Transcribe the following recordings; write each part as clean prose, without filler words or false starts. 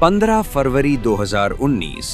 15 फरवरी 2019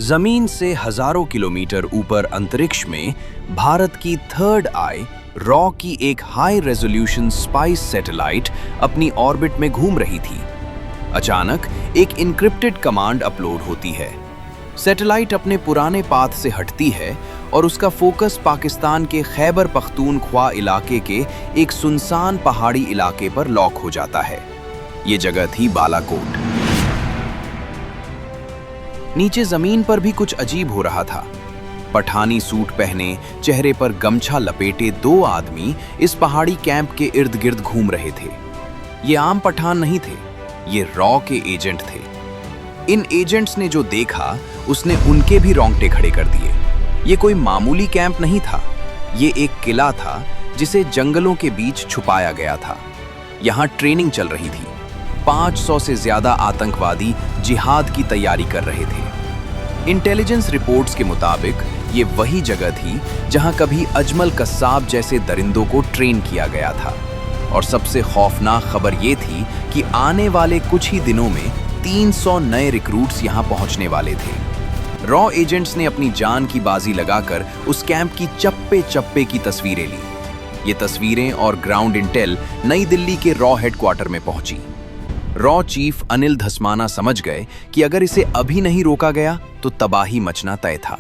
जमीन से हजारों किलोमीटर ऊपर अंतरिक्ष में भारत की थर्ड आई रॉ की एक हाई रेजोल्यूशन स्पाइस सैटेलाइट अपनी ऑर्बिट में घूम रही थी। अचानक एक इनक्रिप्टेड कमांड अपलोड होती है। सैटेलाइट अपने पुराने पाथ से हटती है और उसका फोकस पाकिस्तान के खैबर पख्तूनख्वा इलाके के एक सुनसान पहाड़ी इलाके पर लॉक हो जाता है। ये जगह थी बालाकोट। नीचे जमीन पर भी कुछ अजीब हो रहा था। पठानी सूट पहने, चेहरे पर गमछा लपेटे दो आदमी इस पहाड़ी कैंप के इर्द गिर्द घूम रहे थे। ये आम पठान नहीं थे, ये रॉ के एजेंट थे। इन एजेंट्स ने जो देखा उसने उनके भी रोंगटे खड़े कर दिए। ये कोई मामूली कैंप नहीं था, ये एक किला था जिसे जंगलों के बीच छुपाया गया था। यहाँ ट्रेनिंग चल रही थी। 500 से ज्यादा आतंकवादी जिहाद की तैयारी कर रहे थे। इंटेलिजेंस रिपोर्ट्स के मुताबिक ये वही जगह थी जहां कभी अजमल कस्साब जैसे दरिंदों को ट्रेन किया गया था। और सबसे खौफनाक खबर ये थी कि आने वाले कुछ ही दिनों में 300 नए रिक्रूट्स यहां पहुंचने वाले थे। रॉ एजेंट्स ने अपनी जान की बाजी लगाकर उस कैंप की चप्पे चप्पे की तस्वीरें ली। ये तस्वीरें और ग्राउंड इंटेल नई दिल्ली के रॉ हेडक्वार्टर में पहुंची। रॉ चीफ अनिल धस्माना समझ गए कि अगर इसे अभी नहीं रोका गया तो तबाही मचना तय था।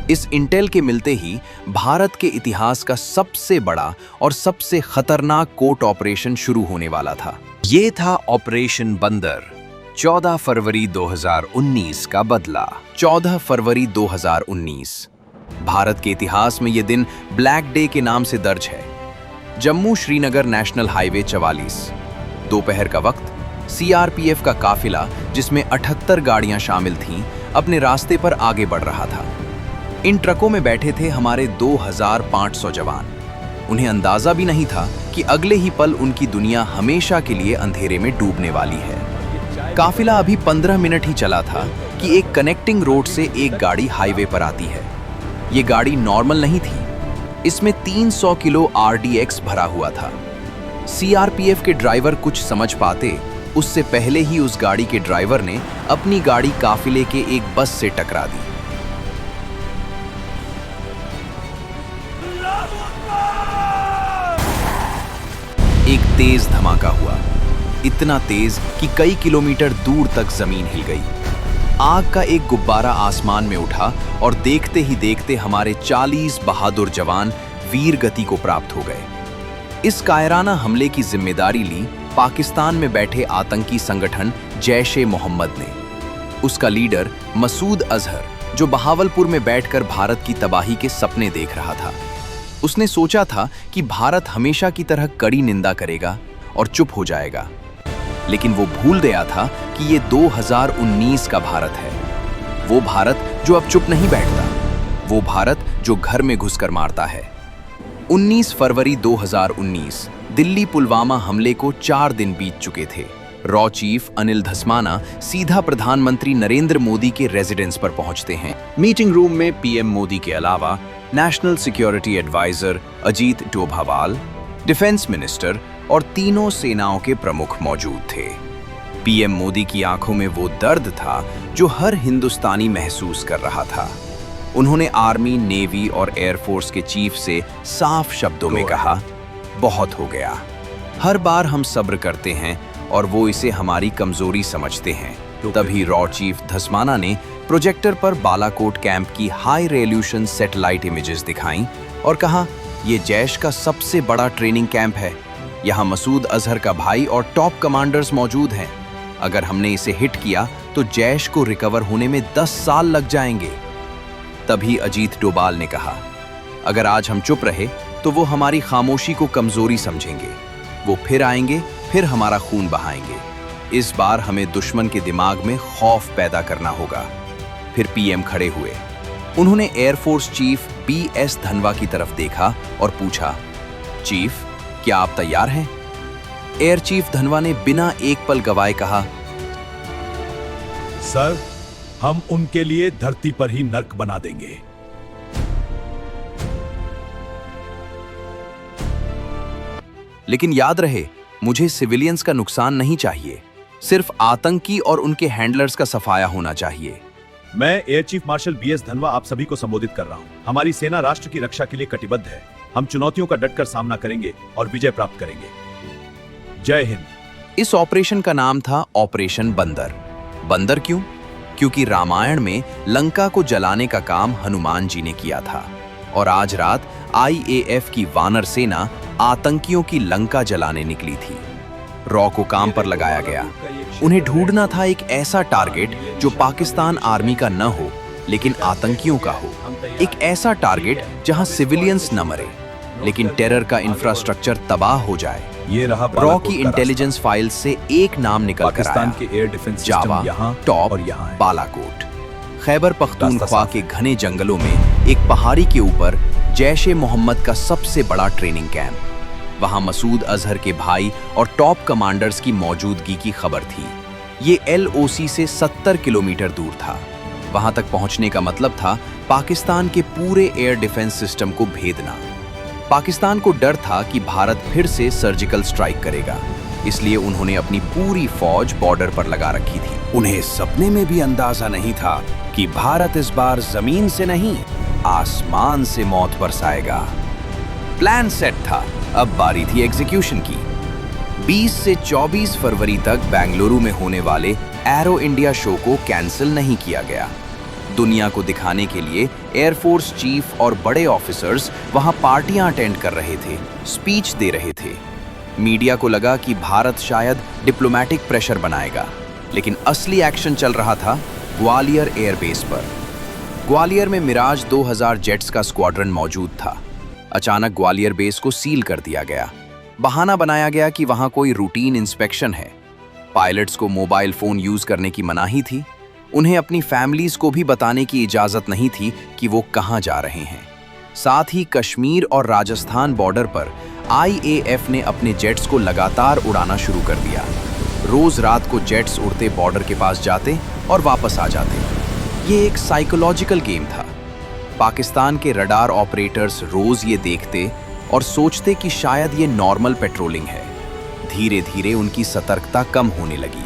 इस इंटेल के मिलते ही भारत के इतिहास का सबसे बड़ा और सबसे खतरनाक कोर्ट ऑपरेशन शुरू होने वाला था। ये था ऑपरेशन बंदर। 14 फरवरी 2019 का बदला। 14 फरवरी 2019 भारत के इतिहास में यह दिन ब्लैक डे के नाम से दर्ज है। Jammu Srinagar national highway 44। दोपहर का वक्त सीआरपीएफ का काफिला, जिसमें 78 गाड़ियां शामिल थीं, अपने रास्ते पर आगे बढ़ रहा था। इन ट्रकों में बैठे थे हमारे 2500 जवान। उन्हें अंदाजा भी नहीं था कि अगले ही पल उनकी दुनिया हमेशा के लिए अंधेरे में डूबने वाली है। काफिला अभी 15 मिनट ही चला था कि एक कनेक्टिंग रोड से एक गाड़ी हाईवे पर आती है। ये गाड़ी नॉर्मल नहीं थी, इसमें 300 किलो आरडीएक्स भरा हुआ था। सीआरपीएफ के ड्राइवर कुछ समझ पाते उससे पहले ही उस गाड़ी के ड्राइवर ने अपनी गाड़ी काफिले के एक बस से टकरा दी। एक तेज धमाका हुआ, इतना तेज कि कई किलोमीटर दूर तक जमीन हिल गई। आग का एक गुब्बारा आसमान में उठा और देखते ही देखते हमारे 40 बहादुर जवान वीर गति को प्राप्त हो गए। इस कायराना हमले की जिम्मेदारी ली पाकिस्तान में बैठे आतंकी संगठन जैश-ए-मोहम्मद ने। उसका लीडर मसूद अजहर, जो बहावलपुर में बैठकर भारत की तबाही के सपने देख रहा था। उसने सोचा था कि भारत हमेशा की तरह कड़ी निंदा करेगा और चुप हो जाएगा, लेकिन वो भूल गया था कि ये 2019 का भारत है। वो भारत जो अब चुप नहीं बैठता, वो भारत जो घर में घुसकर मारता है। 19 फरवरी 2019 दिल्ली पुलवामा हमले को 4 दिन बीत चुके थे। रॉ चीफ अनिल धस्माना सीधा प्रधानमंत्री नरेंद्र मोदी के रेजिडेंस पर पहुंचते हैं। मीटिंग रूम में पीएम मोदी के अलावा national security advisor Ajit Doval, defence minister और तीनों सेनाओं के प्रमुख मौजूद थे। पीएम मोदी की आंखों में वो दर्द था जो हर हिंदुस्तानी महसूस कर रहा था। उन्होंने आर्मी, नेवी और एयरफोर्स के चीफ से साफ शब्दों में कहा, बहुत हो गया। हर बार हम सब्र करते हैं और वो इसे हमारी कमजोरी समझते हैं। तभी रॉ चीफ धस्माना ने प्रोजेक्टर पर बालाकोट कैंप की हाई रेजोल्यूशन सैटेलाइट इमेजेस दिखाईं और कहा, यह जैश का सबसे बड़ा ट्रेनिंग कैंप है। यहाँ मसूद अजहर का भाई और टॉप कमांडर्स मौजूद हैं। अगर हमने इसे हिट किया तो जैश को रिकवर होने में 10 साल लग जाएंगे। तभी अजीत डोभाल ने कहा, अगर आज हम चुप रहे तो वो हमारी खामोशी को कमजोरी समझेंगे। वो फिर आएंगे, फिर हमारा खून बहाएंगे। इस बार हमें दुश्मन के दिमाग में खौफ पैदा करना होगा। फिर पीएम खड़े हुए। उन्होंने एयरफोर्स चीफ बीएस धनवा की तरफ देखा और पूछा, चीफ, क्या आप तैयार हैं? एयर चीफ धनवा ने बिना एक पल गवाए कहा, सर, हम उनके लिए धरती पर ही नर्क बना देंगे। लेकिन याद रहे, मुझे सिविलियंस का नुकसान नहीं चाहिए। सिर्फ आतंकी और उनके हैंडलर्स का सफाया होना चाहिए। मैं एयर चीफ मार्शल बीएस धनवा आप सभी को संबोधित कर रहा हूँ। हमारी सेना राष्ट्र की रक्षा के लिए कटिबद्ध है। हम चुनौतियों का डटकर सामना करेंगे और विजय प्राप्त करेंगे। जय हिंद। इस ऑपरेशन का नाम था ऑपरेशन बंदर। बंदर क्यों? क्योंकि रामायण में लंका को जलाने का काम हनुमान जी ने किया था और आज रात आईएएफ की वानर सेना आतंकियों की लंका जलाने निकली थी। रॉ को काम पर लगाया गया। उन्हें ढूंढना था एक ऐसा टारगेट जो पाकिस्तान आर्मी का न हो लेकिन आतंकियों का हो। एक ऐसा टारगेट जहां सिविलियंस न मरे लेकिन टेरर का इंफ्रास्ट्रक्चर तबाह हो जाए। ये रहा रॉ की इंटेलिजेंस फाइल से एक नाम निकल कर पाकिस्तान आया। के एयर डिफेंस जावा, यहाँ टॉप और यहाँ है। बालाकोट। खैबर पख्तूनख्वा साफ के घने जंगलों में एक पहाड़ी के ऊपर जैश-ए-मोहम्मद का सबसे बड़ा ट्रेनिंग कैंप। वहां मसूद अजहर के भाई और टॉप कमांडर्स की मौजूदगी की खबर थी। ये एलओसी से 70 किलोमीटर दूर था। वहां तक पहुंचने का मतलब था पाकिस्तान के पूरे एयर डिफेंस सिस्टम को भेदना। पाकिस्तान को डर था कि भारत फिर से सर्जिकल स्ट्राइक करेगा, इसलिए उन्होंने अपनी पूरी फौज बॉर्डर पर लगा रखी थी। उन्हें सपने में भी अंदाजा नहीं था कि भारत इस बार जमीन से नहीं, आसमान से मौत बरसाएगा। प्लान सेट था, अब बारी थी एग्जीक्यूशन की। 20 से 24 फरवरी तक बेंगलुरु में होने वाले एरो इंडिया शो को कैंसिल नहीं किया गया। दुनिया को दिखाने के लिए एयरफोर्स चीफ और बड़े ऑफिसर्स वहां पार्टियां अटेंड कर रहे थे, स्पीच दे रहे थे। मीडिया को लगा कि भारत शायद डिप्लोमैटिक प्रेशर बनाएगा, लेकिन असली एक्शन चल रहा था ग्वालियर एयरबेस पर। ग्वालियर में मिराज 2000 जेट्स का स्क्वाड्रन मौजूद था। अचानक ग्वालियर बेस को सील कर दिया गया। बहाना बनाया गया कि वहां कोई रूटीन इंस्पेक्शन है। पायलट्स को मोबाइल फोन यूज करने की मनाही थी। उन्हें अपनी फैमिलीज को भी बताने की इजाजत नहीं थी कि वो कहां जा रहे हैं। साथ ही कश्मीर और राजस्थान बॉर्डर पर आईएएफ ने अपने जेट्स को लगातार उड़ाना शुरू कर दिया। रोज रात को जेट्स उड़ते बॉर्डर के पास जाते और वापस आ जाते। ये एक साइकोलॉजिकल गेम था। पाकिस्तान के रडार ऑपरेटर्स रोज ये देखते और सोचते कि शायद ये नॉर्मल पेट्रोलिंग है। धीरे धीरे उनकी सतर्कता कम होने लगी।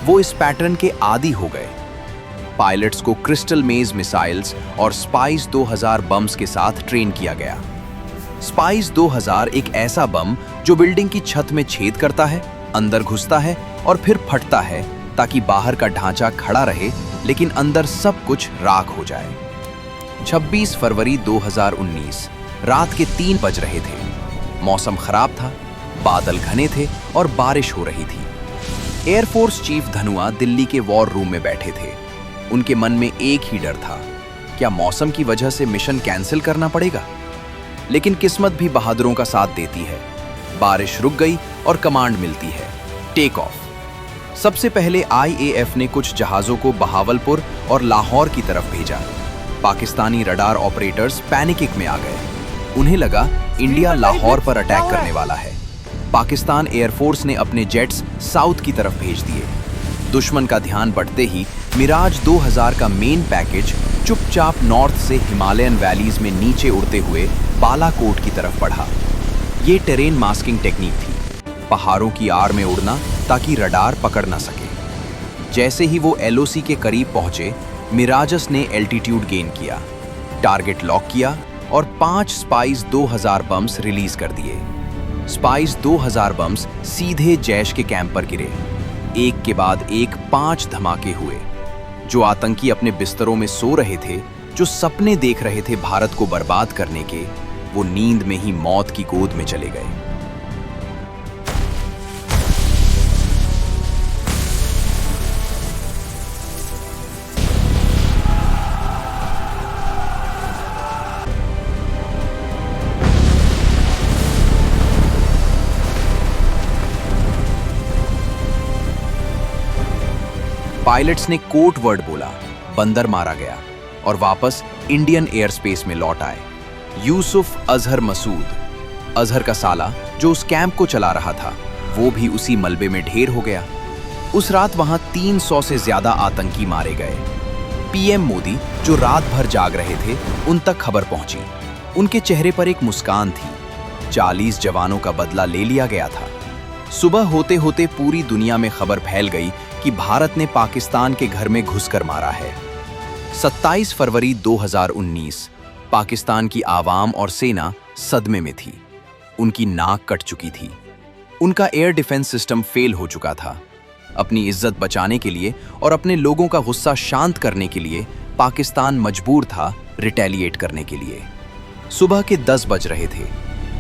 वो इस पैटर्न के आदी हो गए। पायलट्स को क्रिस्टल मेज मिसाइल्स और स्पाइस 2000 बम्स के साथ ट्रेन किया गया। स्पाइस 2000 एक ऐसा बम जो बिल्डिंग की छत में छेद करता है, अंदर घुसता है और फिर फटता है ताकि बाहर का ढांचा खड़ा रहे लेकिन अंदर सब कुछ राख हो जाए। 26 फरवरी 2019 रात के 3 बज रहे थे। मौसम खराब था, बादल घने थे और बारिश हो रही थी। एयरफोर्स चीफ धनुआ दिल्ली के वॉर रूम में बैठे थे। उनके मन में एक ही डर था, क्या मौसम की वजह से मिशन कैंसिल करना पड़ेगा? लेकिन किस्मत भी बहादुरों का साथ देती है। बारिश रुक गई और कमांड मिलती है, टेक ऑफ। सबसे पहले आईएएफ ने कुछ जहाजों को बहावलपुर और लाहौर की तरफ भेजा। पाकिस्तानी रडार ऑपरेटर्स पैनिक में आ गए। उन्हें लगा इंडिया लाहौर पर अटैक करने वाला है। पाकिस्तान एयरफोर्स ने अपने जेट्स साउथ की तरफ भेज दिए। दुश्मन का ध्यान बढ़ते ही मिराज 2000 का मेन पैकेज चुपचाप नॉर्थ से हिमालयन वैलीज में नीचे उड़ते हुए बालाकोट की तरफ बढ़ा। ये टेरेन मास्किंग टेक्निक थी, पहाड़ों की आड़ में उड़ना ताकि रडार पकड़ ना सके। जैसे ही वो एलओसी के करीब पहुंचे, मिराजस ने एल्टीट्यूड गेन किया, टारगेट लॉक किया और 5 स्पाइस 2000 बम्स रिलीज कर दिए। स्पाइस 2000 बम्स सीधे जैश के कैंप पर गिरे। एक के बाद एक 5 धमाके हुए। जो आतंकी अपने बिस्तरों में सो रहे थे, जो सपने देख रहे थे भारत को बर्बाद करने के, वो नींद में ही मौत की गोद में चले गए। पायलट्स ने कोड वर्ड बोला, बंदर मारा गया और वापस इंडियन एयर स्पेस में लौट आए। यूसुफ अजहर मसूद, अजहर का साला जो उस कैंप को चला रहा था, वो भी उसी मलबे में ढेर हो गया। उस रात वहां 300 से ज्यादा आतंकी मारे गए। पीएम मोदी जो रात भर जाग रहे थे, उन तक खबर पहुंची। उनके चेहरे पर एक मुस्कान थी। 40 जवानों का बदला ले लिया गया था। सुबह होते होते पूरी दुनिया में खबर फैल गई कि भारत ने पाकिस्तान के घर में घुसकर मारा है। 27 फरवरी 2019 पाकिस्तान की आवाम और सेना सदमे में थी। उनकी नाक कट चुकी थी। उनका एयर डिफेंस सिस्टम फेल हो चुका था। अपनी इज्जत बचाने के लिए और अपने लोगों का गुस्सा शांत करने के लिए पाकिस्तान मजबूर था रिटेलिएट करने के लिए। सुबह के 10 बज रहे थे।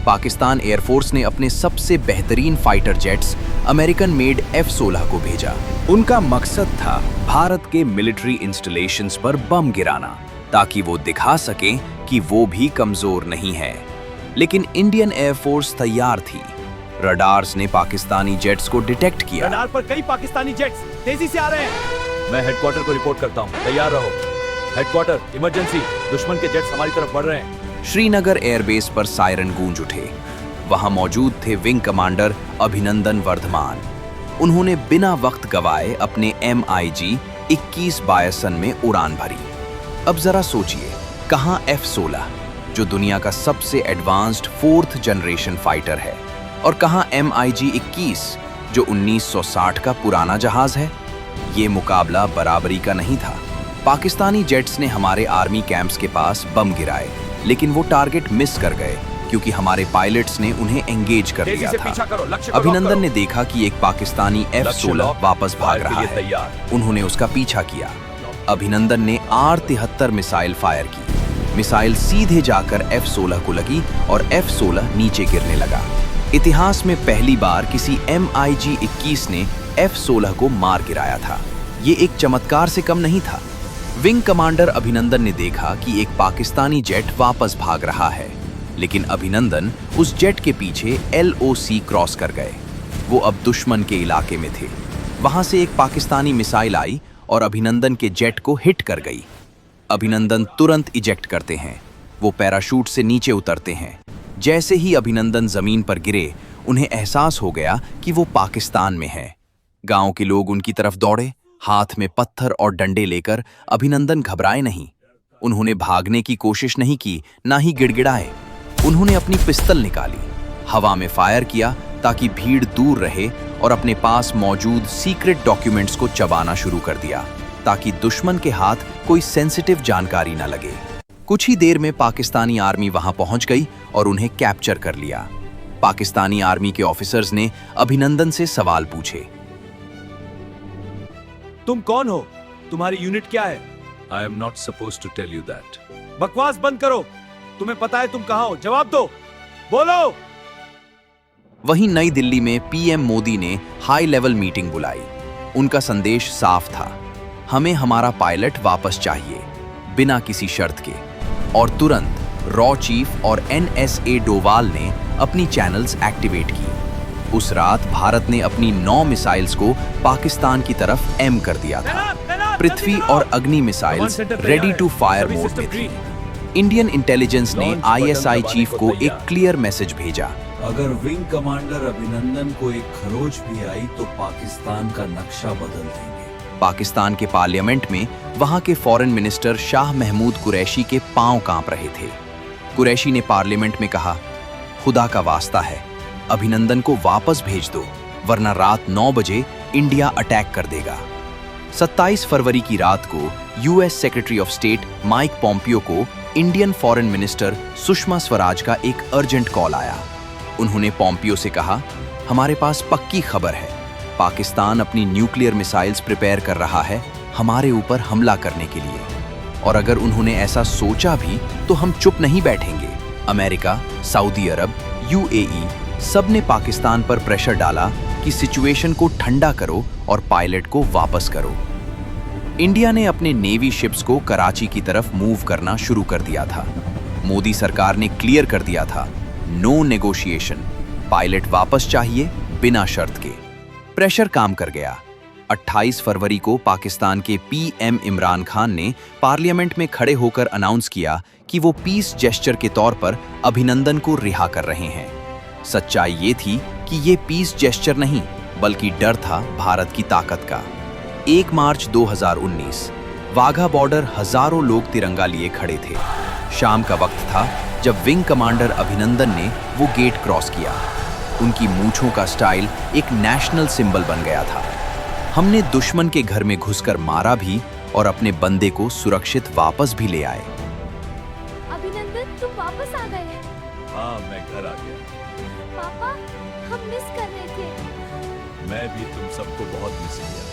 पाकिस्तान एयरफोर्स ने अपने सबसे बेहतरीन fighter jets American made F-16 को भेजा। उनका मकसद था भारत के मिलिट्री इंस्टॉलेशंस पर बम गिराना, ताकि वो दिखा सकें कि वो भी कमजोर नहीं है। लेकिन इंडियन एयरफोर्स तैयार थी। रडार्स ने पाकिस्तानी जेट्स को डिटेक्ट किया। रडार पर कई पाकिस्तानी जेट्स तेजी से आ रहे हैं। मैं हेडक्वार्टर को रिपोर्ट करता हूं, तैयार रहो। हेडक्वार्टर, इमरजेंसी, दुश्मन के जेट्स हमारी तरफ बढ़ रहे हैं। श्रीनगर एयरबेस पर सायरन गूंज उठे। वहां मौजूद थे विंग कमांडर अभिनंदन वर्धमान। उन्होंने बिना वक्त गवाए अपने MiG 21 बायसन में उड़ान भरी। अब जरा सोचिए, कहां F-16 जो दुनिया का सबसे एडवांस्ड 4th जनरेशन फाइटर है, और कहां MiG 21 जो 1960 का पुराना जहाज है। ये मुकाबला बराबरी का नहीं था। पाकिस्तानी जेट्स ने हमारे आर्मी कैंप्स के पास बम गिराए, लेकिन वो टारगेट मिस कर गए क्योंकि हमारे पायलट्स ने उन्हें एंगेज कर लिया था। अभिनंदन ने देखा कि एक पाकिस्तानी F-16 वापस भाग रहा है। उन्होंने उसका पीछा किया। अभिनंदन ने R-73 मिसाइल फायर की। मिसाइल सीधे जाकर F-16 को लगी और F-16 नीचे गिरने लगा। इतिहास में पहली बार किसी MiG 21 ने F-16 को मार गिराया था। ये एक चमत्कार से कम नहीं था। विंग कमांडर अभिनंदन ने देखा कि एक पाकिस्तानी जेट वापस भाग रहा है, लेकिन अभिनंदन उस जेट के पीछे LOC क्रॉस कर गए। वो अब दुश्मन के इलाके में थे। वहां से एक पाकिस्तानी मिसाइल आई और अभिनंदन के जेट को हिट कर गई। अभिनंदन तुरंत इजेक्ट करते हैं। वो पैराशूट से नीचे उतरते हैं। जैसे ही अभिनंदन जमीन पर गिरे, उन्हें एहसास हो गया कि वो पाकिस्तान में है। गांव के लोग उनकी तरफ दौड़े, हाथ में पत्थर और डंडे लेकर। अभिनंदन घबराए नहीं। उन्होंने भागने की कोशिश नहीं की, ना ही गिड़गिड़ाए। उन्होंने अपनी पिस्तल निकाली, हवा में फायर किया ताकि भीड़ दूर रहे, और अपने पास मौजूद सीक्रेट डॉक्यूमेंट्स को चबाना शुरू कर दिया ताकि दुश्मन के हाथ कोई सेंसिटिव जानकारी न लगे। कुछ ही देर में पाकिस्तानी आर्मी वहां पहुंच गई और उन्हें कैप्चर कर लिया। पाकिस्तानी आर्मी के ऑफिसर्स ने अभिनंदन से सवाल पूछे। तुम कौन हो? तुम्हारी यूनिट क्या है? I am not supposed to tell you that. बकवास बंद करो। तुम्हें पता है तुम कहां हो? जवाब दो, बोलो। वहीं नई दिल्ली में PM मोदी ने हाई लेवल मीटिंग बुलाई। उनका संदेश साफ था, हमें हमारा पायलट वापस चाहिए, बिना किसी शर्त के। और तुरंत रॉ चीफ और NSA डोवाल ने अपनी चैनल्स एक्टिवेट की। उस रात भारत ने अपनी 9 मिसाइल्स को पाकिस्तान की तरफ एम कर दिया था। पृथ्वी और Agni missiles ready to fire mode में थी। इंडियन इंटेलिजेंस ने ISI चीफ को एक क्लियर मैसेज भेजा। अगर विंग कमांडर अभिनंदन को एक खरोच भी आई तो पाकिस्तान का नक्शा बदल देंगे। पाकिस्तान के पार्लियामेंट में वहां के फॉरेन मिनिस्टर शाह महमूद कुरैशी के पांव कांप रहे थे। कुरैशी ने पार्लियामेंट में कहा, खुदा का वास्ता है, अभिनंदन को वापस भेज दो, वरना रात 9 बजे इंडिया अटैक कर देगा। 27 फरवरी की रात को US secretary of state Mike Pompeo को Indian foreign minister Sushma Swaraj का एक अर्जेंट कॉल आया। उन्होंने पॉम्पियो से कहा, हमारे पास पक्की खबर है, पाकिस्तान अपनी न्यूक्लियर मिसाइल्स प्रिपेयर कर रहा है हमारे ऊपर हमला करने के लिए, और अगर उन्होंने ऐसा सोचा भी तो हम चुप नहीं बैठेंगे। अमेरिका, सऊदी अरब, UAE सब ने पाकिस्तान पर प्रेशर डाला कि सिचुएशन को ठंडा करो और पायलट को वापस करो। इंडिया ने अपने नेवी शिप्स को कराची की तरफ मूव करना शुरू कर दिया था। मोदी सरकार ने क्लियर कर दिया था, नो नेगोशिएशन, पायलट वापस चाहिए बिना शर्त के। प्रेशर काम कर गया। 28 फरवरी को पाकिस्तान के PM इमरान खान ने पार्लियामेंट में खड़े होकर अनाउंस किया कि वो पीस जेस्चर के तौर पर अभिनंदन को रिहा कर रहे हैं। सच्चाई ये थी कि ये पीस जेस्चर नहीं, बल्कि डर था भारत की ताकत का। 1 मार्च 2019 वाघा बॉर्डर हजारों लोग तिरंगा लिए खड़े थे। शाम का वक्त था जब विंग कमांडर अभिनंदन ने वो गेट क्रॉस किया। उनकी मूंछों का स्टाइल एक नेशनल सिंबल बन गया था। हमने दुश्मन के घर में घुसकर मारा भी और अपने बंदे को सुरक्षित वापस भी ले आए। अभिनंदन, तुम वापस आ गए। हाँ, मैं घर आ गया। पापा, हम मिस कर रहे थे। मैं भी तुम सबको बहुत मिस किया।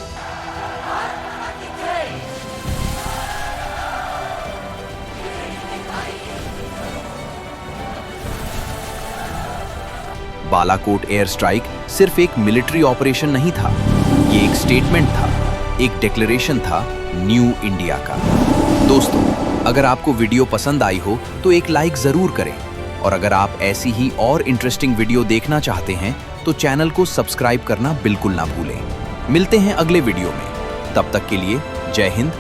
बालाकोट एयर स्ट्राइक सिर्फ एक मिलिट्री ऑपरेशन नहीं था, ये एक स्टेटमेंट था, एक डिक्लेरेशन था न्यू इंडिया का। दोस्तों, अगर आपको वीडियो पसंद आई हो तो एक लाइक जरूर करें, और अगर आप ऐसी ही और इंटरेस्टिंग वीडियो देखना चाहते हैं तो चैनल को सब्सक्राइब करना बिल्कुल ना भूलें। मिलते हैं अगले वीडियो में, तब तक के लिए जय हिंद,